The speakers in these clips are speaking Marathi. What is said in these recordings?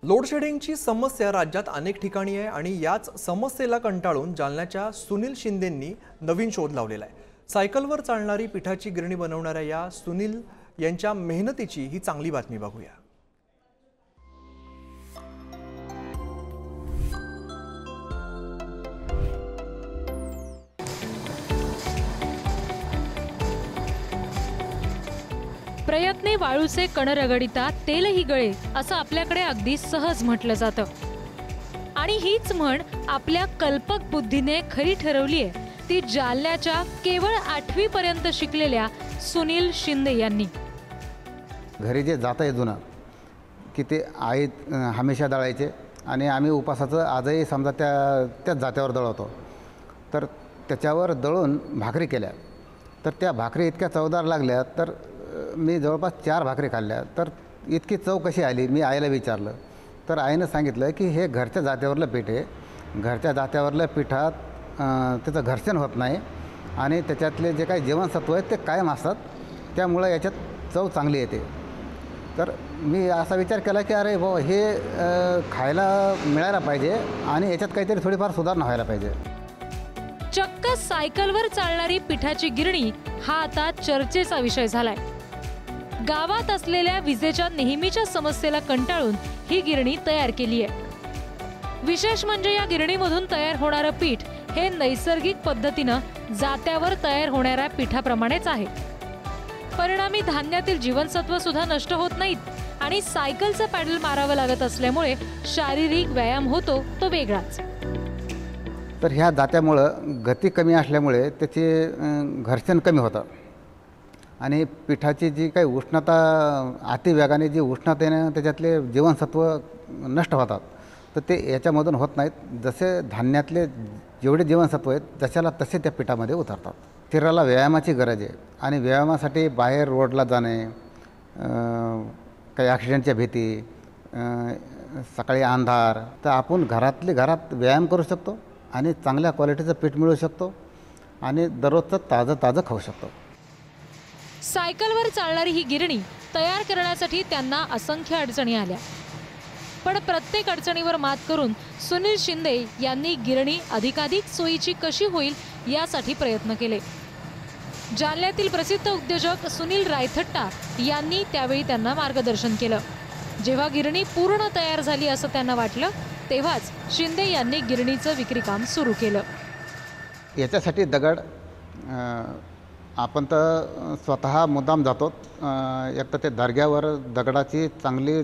लोडशेडिंगची समस्या राज्यात अनेक ठिकाणी आहे आणि याच समस्येला कंटाळून जालन्याच्या सुनील शिंदेंनी नवीन शोध लावलेला आहे। सायकलवर चालणारी पिठाची गिरणी बनवणाऱ्या या सुनील यांच्या मेहनतीची ही चांगली बातमी बघूया। प्रयत्ने वाळूचे कण रगडिता तेलही गळे असं आपल्याकडे अगदी सहज म्हटलं जातं आणि हीच म्हण आपल्या कल्पक बुद्धीने खरी ठरवली आहे ती जालन्याच्या केवळ 8वी पर्यंत शिकलेल्या सुनील शिंदे यांनी। घरी जे जातं आहे जुनं की ते आई हमेशा दळायचे आणि आम्ही उपासाचं आजही समजा त्याच जात्यावर दळवतो, तर त्याच्यावर दळून भाकरी केल्या तर त्या भाकरी इतक्या चवदार लागल्या तर मी जवळपास 4 भाकरी खाल्ल्या। तर इतकी चव कशी आली मी आईला विचारलं तर आईनं सांगितलं की हे घरच्या जात्यावरलं पीठ आहे, घरच्या जात्यावरल्या पिठात त्याचं घर्षण होत नाही आणि त्याच्यातले जे काही जीवनसत्व आहेत ते कायम असतात, त्यामुळं याच्यात चव चांगली येते। तर मी असा विचार केला की अरे भाऊ हे खायला मिळायला पाहिजे आणि याच्यात काहीतरी थोडीफार सुधारणा व्हायला पाहिजे। चक्क सायकलवर चालणारी पिठाची गिरणी हा आता चर्चेचा विषय झालाय। गावात असलेल्या विजेच्या नेहमीच्या समस्येला कंटाळून ही गिरणी तयार केली आहे। विशेष म्हणजे या गिरणीमधून तयार होणारं पीठ हे नैसर्गिक पद्धतीनं जात्यावर तयार होणाऱ्या पिठाप्रमाणेच आहे। परिणामी धान्यातील जीवनसत्व सुद्धा नष्ट होत नाहीत आणि सायकलचं पॅडल मारावं लागत असल्यामुळे शारीरिक व्यायाम होतो तो वेगळाच। तर ह्या जात्यामुळं गती कमी असल्यामुळे त्याचे घर्षण कमी होतं आणि पिठाची जी काही उष्णता अतिवेगाने जी उष्णतेने त्याच्यातले जीवनसत्व नष्ट होतात तर ते याच्यामधून होत नाहीत। जसे धान्यातले जेवढे जीवनसत्व आहेत जशाला तसे त्या पिठामध्ये उतरतात। शरीराला व्यायामाची गरज आहे आणि व्यायामासाठी बाहेर रोडला जाणे, काही ॲक्सिडेंटच्या भीती, सकाळी अंधार, तर आपण घरात व्यायाम करू शकतो आणि चांगल्या क्वालिटीचं पीठ मिळू शकतो आणि दररोजचं ताजं खाऊ शकतो। सायकलवर चालणारी ही गिरणी तयार करण्यासाठी त्यांना असंख्य अडचणी आल्या, पण प्रत्येक अडचणीवर मात करून सुनील शिंदे यांनी गिरणी अधिकाधिक सोयीची कशी होईल यासाठी प्रयत्न केले। जालन्यातील प्रसिद्ध उद्योजक सुनील रायथट्टा यांनी त्यावेळी त्यांना मार्गदर्शन केलं। जेव्हा गिरणी पूर्ण तयार झाली असं त्यांना वाटलं तेव्हाच शिंदे यांनी गिरणीचं विक्री काम सुरू केलं। याच्यासाठी दगड आपण तर स्वतः मुद्दाम जातो, एक तर ते दर्ग्यावर दगडाची चांगली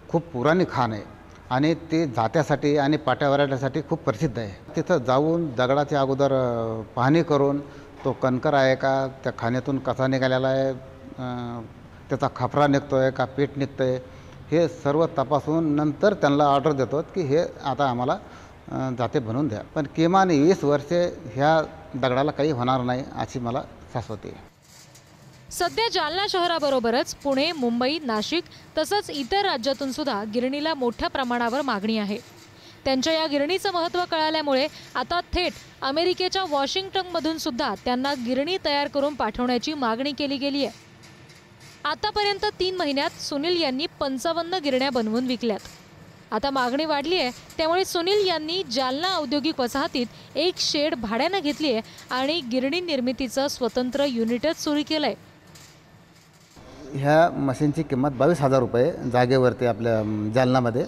खूप पुराणी खाण आहे आणि ती जात्यासाठी आणि पाट्यावरण्यासाठी खूप प्रसिद्ध आहे। तिथं जाऊन दगडाच्या अगोदर पाहणी करून तो कणकर आहे का, त्या खाण्यातून कसा निघालेला आहे, त्याचा खपरा निघतो आहे का पीठ निघतं आहे, हे सर्व तपासून नंतर त्यांना ऑर्डर देतो की हे आता आम्हाला जाते बनवून द्या। पण किमान 20 वर्षे ह्या दगडाला काही होणार नाही अशी मला शाश्वती आहे। सध्या जालना शहराबरोबरच पुणे, मुंबई, नाशिक तसंच इतर राज्यातून सुद्धा गिरणीला मोठ्या प्रमाणावर मागणी आहे। त्यांच्या या गिरणीचं महत्त्व कळाल्यामुळे आता थेट अमेरिकेच्या वॉशिंग्टनमधून सुद्धा त्यांना गिरणी तयार करून पाठवण्याची मागणी केली गेली आहे। आतापर्यंत 3 महिन्यात सुनील यांनी 55 गिरण्या बनवून विकल्यात। आता मागणी वाढली आहे त्यामुळे सुनील यांनी जालना औद्योगिक वसाहतीत एक शेड भाड्यानं घेतली आहे आणि गिरणी निर्मितीचं स्वतंत्र युनिटच सुरू केलंय। ह्या मशीनची किंमत 22,000 रुपये जागेवरती आपल्या जालनामध्ये।